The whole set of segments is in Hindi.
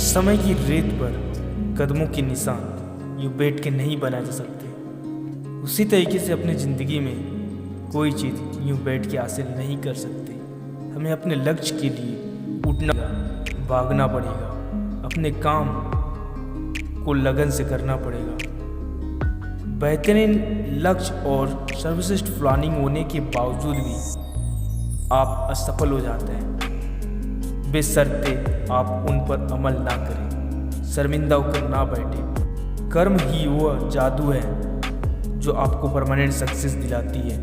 समय की रेत पर कदमों के निशान यूँ बैठ के नहीं बनाए जा सकते। उसी तरीके से अपनी ज़िंदगी में कोई चीज़ यूँ बैठ के हासिल नहीं कर सकते। हमें अपने लक्ष्य के लिए उठना, भागना पड़ेगा, अपने काम को लगन से करना पड़ेगा। बेहतरीन लक्ष्य और सर्वश्रेष्ठ प्लानिंग होने के बावजूद भी आप असफल हो जाते हैं, बेशर्ते आप उन पर अमल ना करें, शर्मिंदा होकर ना बैठे। कर्म ही वह जादू है जो आपको परमानेंट सक्सेस दिलाती है।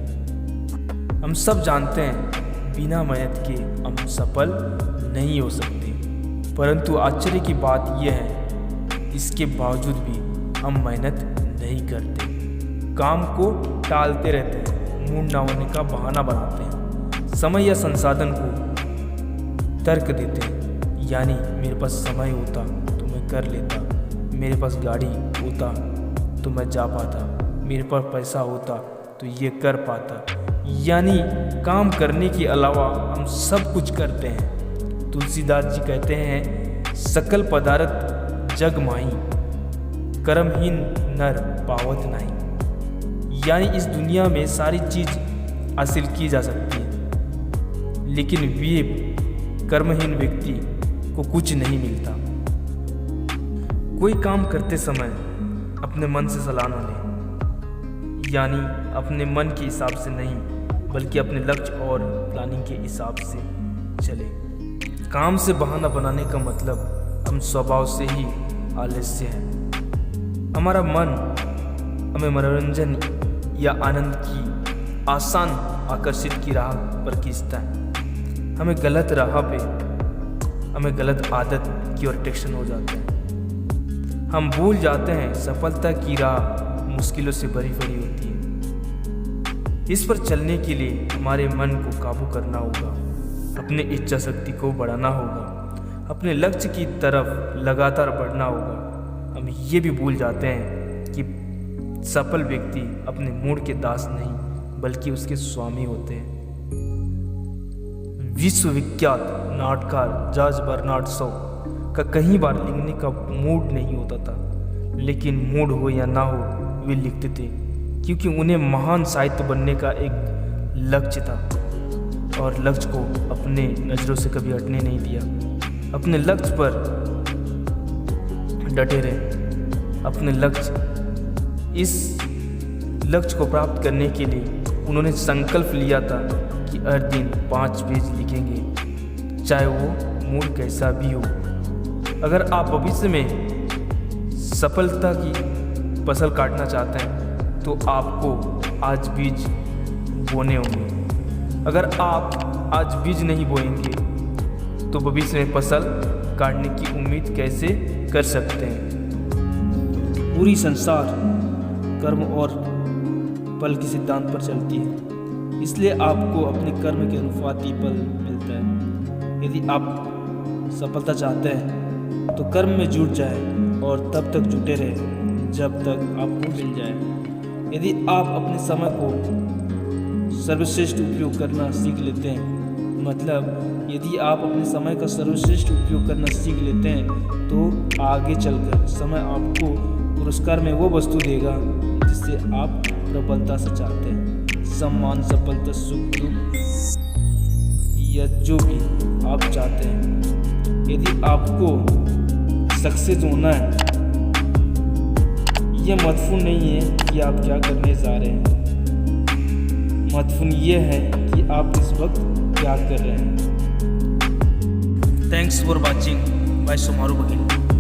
हम सब जानते हैं बिना मेहनत के हम सफल नहीं हो सकते, परंतु आश्चर्य की बात यह है इसके बावजूद भी हम मेहनत नहीं करते, काम को टालते रहते हैं, मूड ना होने का बहाना बनाते हैं, समय या संसाधन को तर्क देते हैं। यानी मेरे पास समय होता तो मैं कर लेता, मेरे पास गाड़ी होता तो मैं जा पाता, मेरे पास पैसा होता तो ये कर पाता। यानी काम करने के अलावा हम सब कुछ करते हैं। तुलसीदास जी कहते हैं सकल पदार्थ जग माही, कर्महीन नर पावत नहीं। यानी इस दुनिया में सारी चीज़ हासिल की जा सकती है, लेकिन वे कर्महीन व्यक्ति को कुछ नहीं मिलता। कोई काम करते समय अपने मन से सलाह न लें, यानी अपने मन के हिसाब से नहीं बल्कि अपने लक्ष्य और प्लानिंग के हिसाब से चले। काम से बहाना बनाने का मतलब हम स्वभाव से ही आलस्य हैं। हमारा मन हमें मनोरंजन या आनंद की आसान आकर्षित की राह पर खींचता है। हमें गलत राह पे, हमें गलत आदत की ओर अट्रैक्शन हो जाता है। हम भूल जाते हैं सफलता की राह मुश्किलों से भरी भरी होती है। इस पर चलने के लिए हमारे मन को काबू करना होगा, अपने इच्छा शक्ति को बढ़ाना होगा, अपने लक्ष्य की तरफ लगातार बढ़ना होगा। हम ये भी भूल जाते हैं कि सफल व्यक्ति अपने मूड के दास नहीं बल्कि उसके स्वामी होते हैं। विश्वविख्यात नाटककार जॉर्ज बर्नार्ड शॉ का कई बार लिखने का मूड नहीं होता था, लेकिन मूड हो या ना हो वे लिखते थे, क्योंकि उन्हें महान साहित्य बनने का एक लक्ष्य था और लक्ष्य को अपने नज़रों से कभी हटने नहीं दिया। अपने लक्ष्य पर डटे रहे। अपने लक्ष्य, इस लक्ष्य को प्राप्त करने के लिए उन्होंने संकल्प लिया था कि हर दिन 5 पेज लिखेंगे, चाहे वो मूड कैसा भी हो। अगर आप भविष्य में सफलता की फसल काटना चाहते हैं तो आपको आज बीज बोने होंगे। अगर आप आज बीज नहीं बोएंगे तो भविष्य में फसल काटने की उम्मीद कैसे कर सकते हैं। पूरी संसार कर्म और फल के सिद्धांत पर चलती है, इसलिए आपको अपने कर्म के अनुपात ही फल मिलता है। यदि आप सफलता चाहते हैं तो कर्म में जुट जाए और तब तक जुटे रहे जब तक आपको मिल जाए। यदि आप अपने समय को सर्वश्रेष्ठ उपयोग करना सीख लेते हैं, मतलब यदि आप अपने समय का सर्वश्रेष्ठ उपयोग करना सीख लेते हैं तो आगे चलकर समय आपको पुरस्कार में वो वस्तु देगा जिससे आप प्रबलता से चाहते हैं। सम्मान, सफलता, सुख, दुख या जो भी आप चाहते हैं। यदि आपको सक्सेस होना है, यह महत्वपूर्ण नहीं है कि आप क्या करने जा रहे हैं, महत्वपूर्ण यह है कि आप इस वक्त क्या कर रहे हैं। Thanks for watching by Somaru Baghel.